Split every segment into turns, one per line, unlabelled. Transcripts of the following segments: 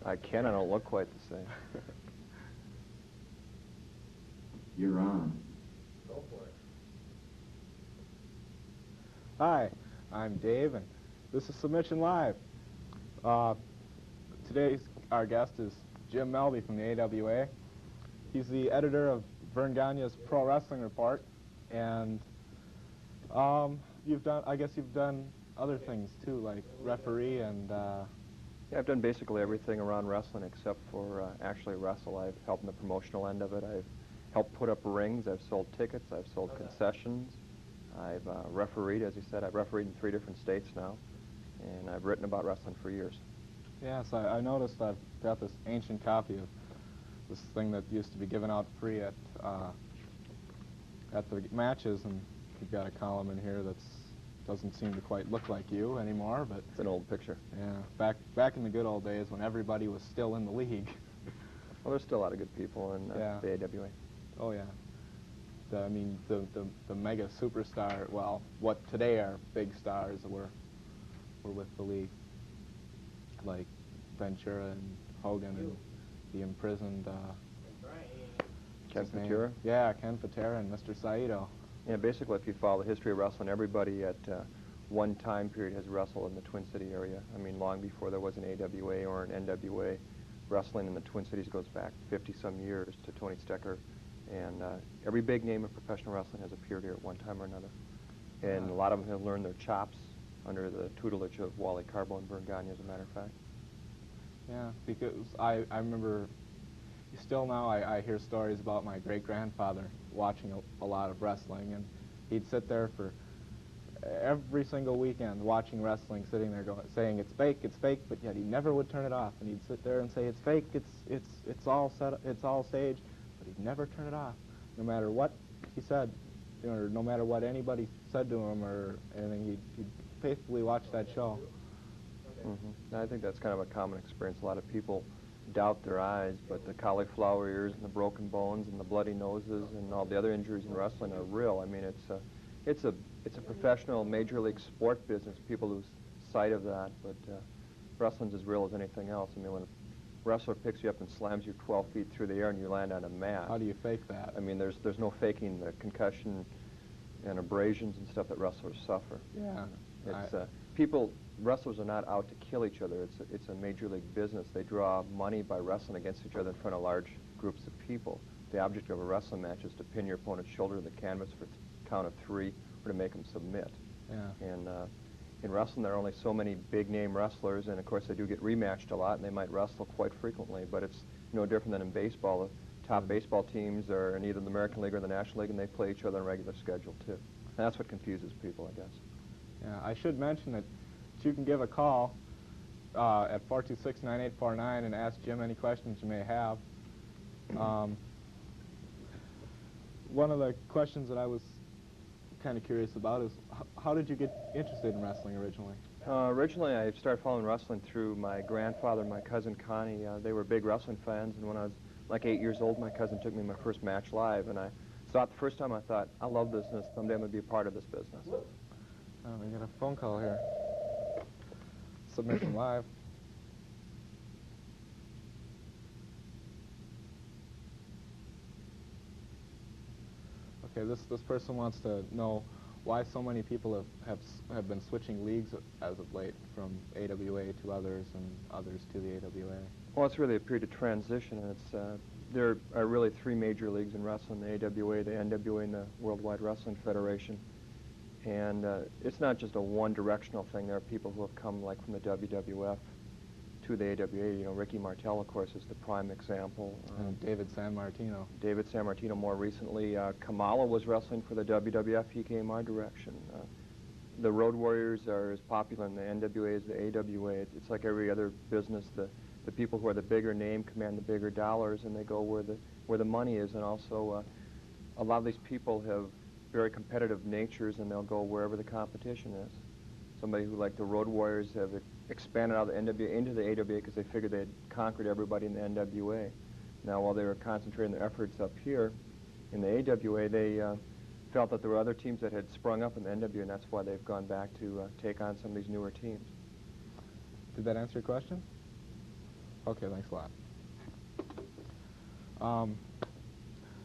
I can. I don't look quite the same.
You're on.
Go for it.
Hi, I'm Dave, and this is Submission Live. Today's our guest is Jim Melby from the AWA. He's the editor of Vern Gagne's Pro Wrestling Report, and I guess you've done other things too, like referee and.
Yeah, I've done basically everything around wrestling except for actually wrestle. I've helped in the promotional end of it. I've helped put up rings. I've sold tickets. I've sold concessions. I've refereed, as you said. I've refereed in 3 different states now, and I've written about wrestling for years.
Yes, I noticed I've got this ancient copy of this thing that used to be given out free at the matches, and you've got a column in here that's doesn't seem to quite look like you anymore, but
it's an old picture.
Yeah, back in the good old days when everybody was still in the league.
Well, there's still a lot of good people in the AWA.
Oh yeah. I mean, the mega superstar. Well, what today are big stars were with the league, like Ventura and Hogan and the imprisoned.
Ken Patera?
Yeah, Ken Patera and Mr. Saito.
Yeah, basically, if you follow the history of wrestling, everybody at one time period has wrestled in the Twin City area. I mean, long before there was an AWA or an NWA, wrestling in the Twin Cities goes back 50-some years to Tony Stecker, and every big name of professional wrestling has appeared here at one time or another. And a lot of them have learned their chops under the tutelage of Wally Carbo and Vern Gagne, as a matter of fact.
Yeah, because I remember, still now I hear stories about my great-grandfather watching a lot of wrestling, and he'd sit there for every single weekend watching wrestling, sitting there saying it's fake, but yet he never would turn it off, and he'd sit there and say it's fake, it's all set, it's all staged, but he'd never turn it off, no matter what he said, or no matter what anybody said to him or anything. He'd faithfully watch that show.
Mm-hmm. I think that's kind of a common experience. A lot of people doubt their eyes, but the cauliflower ears and the broken bones and the bloody noses and all the other injuries in wrestling are real. I mean, it's a professional major league sport business. People lose sight of that, but wrestling's as real as anything else. I mean, when a wrestler picks you up and slams you 12 feet through the air and you land on a mat.
How do you fake that?
I mean, there's no faking the concussion and abrasions and stuff that wrestlers suffer.
Yeah.
It's wrestlers are not out to kill each other. It's a major league business. They draw money by wrestling against each other in front of large groups of people. The object of a wrestling match is to pin your opponent's shoulder to the canvas for a count of 3 or to make them submit.
Yeah.
And in wrestling there are only so many big-name wrestlers, and of course they do get rematched a lot, and they might wrestle quite frequently, but it's no different than in baseball. The top baseball teams are in either the American League or the National League, and they play each other on a regular schedule, too. And that's what confuses people, I guess.
Yeah, I should mention that you can give a call at 426-9849 and ask Jim any questions you may have. One of the questions that I was kind of curious about is how did you get interested in wrestling originally?
Originally, I started following wrestling through my grandfather and my cousin Connie. They were big wrestling fans, and when I was like 8 years old, my cousin took me to my first match live, and I saw it the first time. I thought, I love this business. Someday I'm going to be a part of this business.
Oh, we got a phone call here. Submission live. Okay, this person wants to know why so many people have been switching leagues as of late, from AWA to others and others to the AWA.
Well, it's really a period of transition, and it's there are really three major leagues in wrestling: the AWA, the NWA, and the Worldwide Wrestling Federation. And it's not just a one-directional thing. There are people who have come, like, from the WWF to the AWA. You know, Ricky Martel, of course, is the prime example.
And David San Martino.
David San Martino more recently. Kamala was wrestling for the WWF. He came our direction. The Road Warriors are as popular in the NWA as the AWA. It's like every other business. The people who are the bigger name command the bigger dollars, and they go where the money is. And also, a lot of these people have very competitive natures, and they'll go wherever the competition is. Somebody who, like the Road Warriors, have expanded out of the NWA into the AWA because they figured they had conquered everybody in the NWA. Now, while they were concentrating their efforts up here in the AWA, they felt that there were other teams that had sprung up in the NWA, and that's why they've gone back to take on some of these newer teams.
Did that answer your question? Okay, thanks a lot.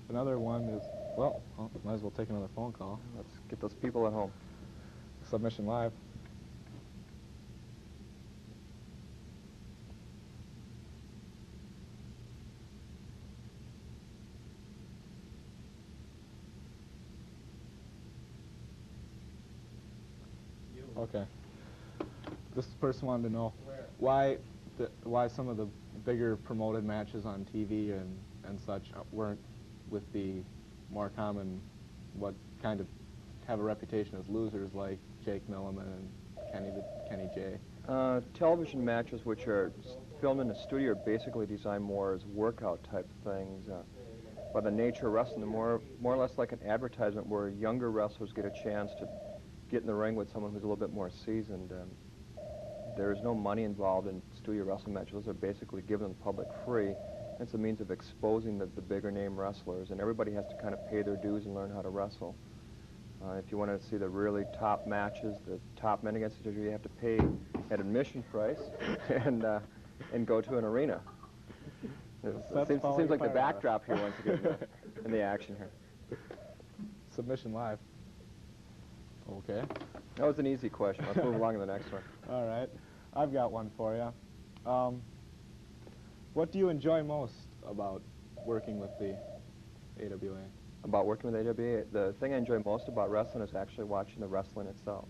Another one is, well, might as well take another phone call.
Let's get those people at home.
Submission live. Okay. This person wanted to know why some of the bigger promoted matches on TV and such weren't with the more common, what kind of have a reputation as losers, like Jake Milliman and Kenny J.
Television matches, which are filmed in a studio, are basically designed more as workout type things. By the nature of wrestling, they're more or less like an advertisement where younger wrestlers get a chance to get in the ring with someone who's a little bit more seasoned. There is no money involved in studio wrestling matches. Those are basically given to the public free. It's a means of exposing the bigger name wrestlers, and everybody has to kind of pay their dues and learn how to wrestle. If you want to see the really top matches, the top men against each other, you have to pay an admission price and go to an arena. It seems like the backdrop here once again in the action here.
Submission live. Okay.
That was an easy question. Let's move along to the next one.
All right. I've got one for you. What do you enjoy most about working with the AWA?
About working with AWA, the thing I enjoy most about wrestling is actually watching the wrestling itself.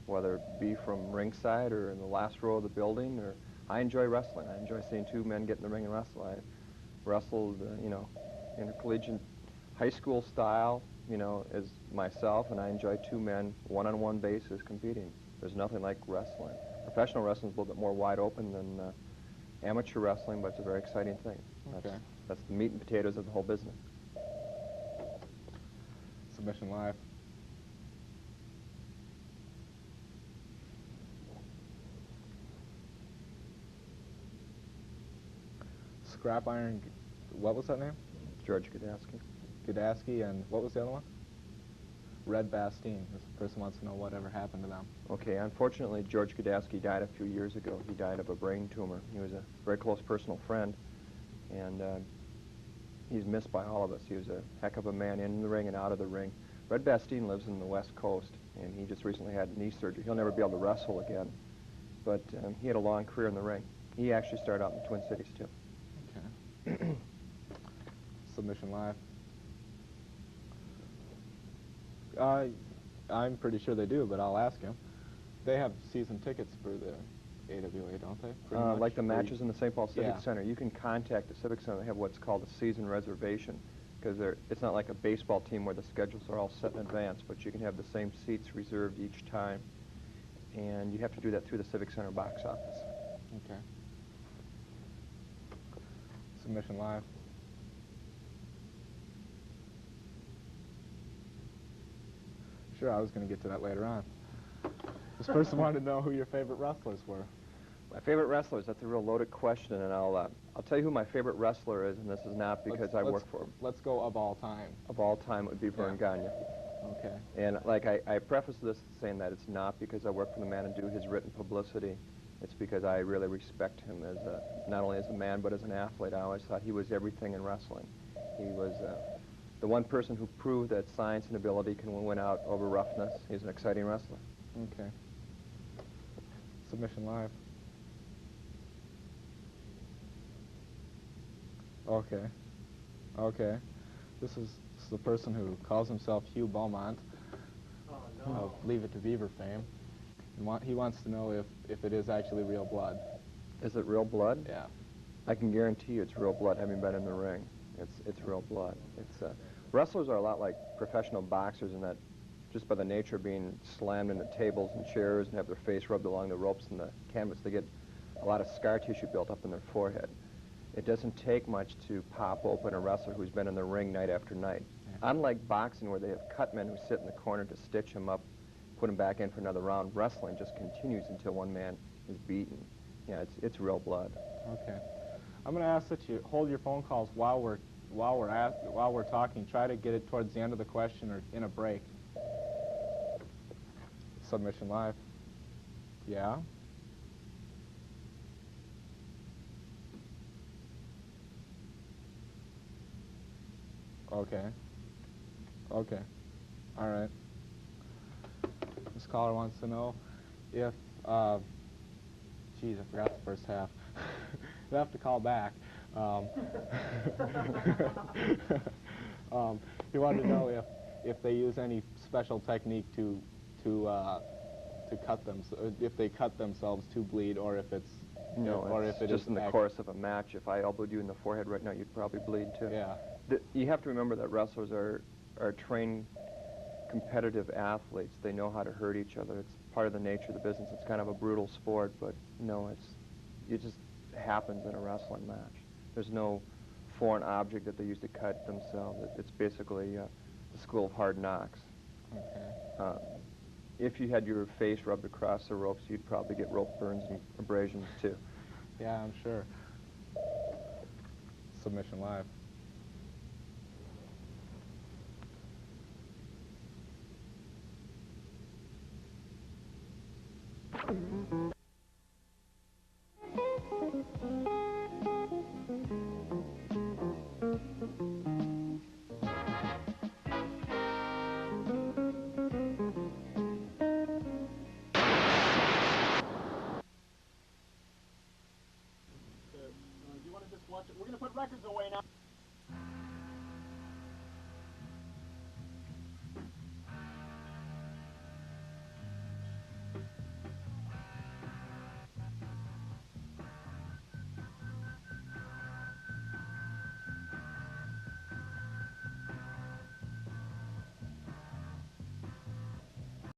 Whether it be from ringside or in the last row of the building, or I enjoy wrestling. I enjoy seeing two men get in the ring and wrestle. I wrestled, intercollegiate high school style, as myself, and I enjoy two men, one-on-one basis, competing. There's nothing like wrestling. Professional wrestling is a little bit more wide open than amateur wrestling, but it's a very exciting thing.
Okay.
That's the meat and potatoes of the whole business.
Submission live. Scrap Iron, what was that name?
George Gadasky.
Gadasky, and what was the other one? Red Bastine. This person wants to know whatever happened to them.
Okay, unfortunately, George Gadasky died a few years ago. He died of a brain tumor. He was a very close personal friend, and he's missed by all of us. He was a heck of a man in the ring and out of the ring. Red Bastine lives in the West Coast, and he just recently had knee surgery. He'll never be able to wrestle again, but he had a long career in the ring. He actually started out in the Twin Cities, too.
Okay. Submission live. I'm pretty sure they do, but I'll ask him. They have season tickets for the AWA, don't they? Pretty much?
Like the matches in the St. Paul Civic
Yeah.
Center, you can contact the Civic Center. They have what's called a season reservation, because it's not like a baseball team where the schedules are all set in advance, but you can have the same seats reserved each time, and you have to do that through the Civic Center box office.
Okay. Submission live. Sure, I was going to get to that later on. This person wanted to know who your favorite wrestlers were.
My favorite wrestlers, that's a real loaded question, and I'll tell you who my favorite wrestler is, and this is not because I work for him.
Let's go of all time.
Of all time, it would be Vern Gagne.
Okay.
And like I preface this saying that it's not because I work for the man and do his written publicity. It's because I really respect him as not only as a man, but as an athlete. I always thought he was everything in wrestling. He was the one person who proved that science and ability can win out over roughness. He's an exciting wrestler.
Okay. Submission live. Okay. Okay. This is the person who calls himself Hugh Beaumont of Leave It to Beaver fame. And he wants to know if it is actually real blood.
Is it real blood?
Yeah.
I can guarantee you it's real blood, having been in the ring. It's real blood. Wrestlers are a lot like professional boxers in that just by the nature of being slammed into tables and chairs and have their face rubbed along the ropes and the canvas, they get a lot of scar tissue built up in their forehead. It doesn't take much to pop open a wrestler who's been in the ring night after night. Yeah. Unlike boxing, where they have cut men who sit in the corner to stitch him up, put him back in for another round, wrestling just continues until one man is beaten. Yeah, it's real blood.
Okay. I'm going to ask that you hold your phone calls while we're talking. Try to get it towards the end of the question or in a break. Submission live. Yeah. Okay. Okay. All right. This caller wants to know if, geez, I forgot the first half. You'll have to call back. He wanted to know if they use any special technique to cut them, if they cut themselves to bleed, or if it's
just in the course of a match. If I elbowed you in the forehead right now, you'd probably bleed too.
Yeah.
You have to remember that wrestlers are trained competitive athletes. They know how to hurt each other. It's part of the nature of the business. It's kind of a brutal sport, but no, it just happens in a wrestling match. There's no foreign object that they use to cut themselves. It's basically the school of hard knocks.
Okay.
If you had your face rubbed across the ropes, you'd probably get rope burns and abrasions too.
Yeah, I'm sure. Submission live.
We're going to put records away.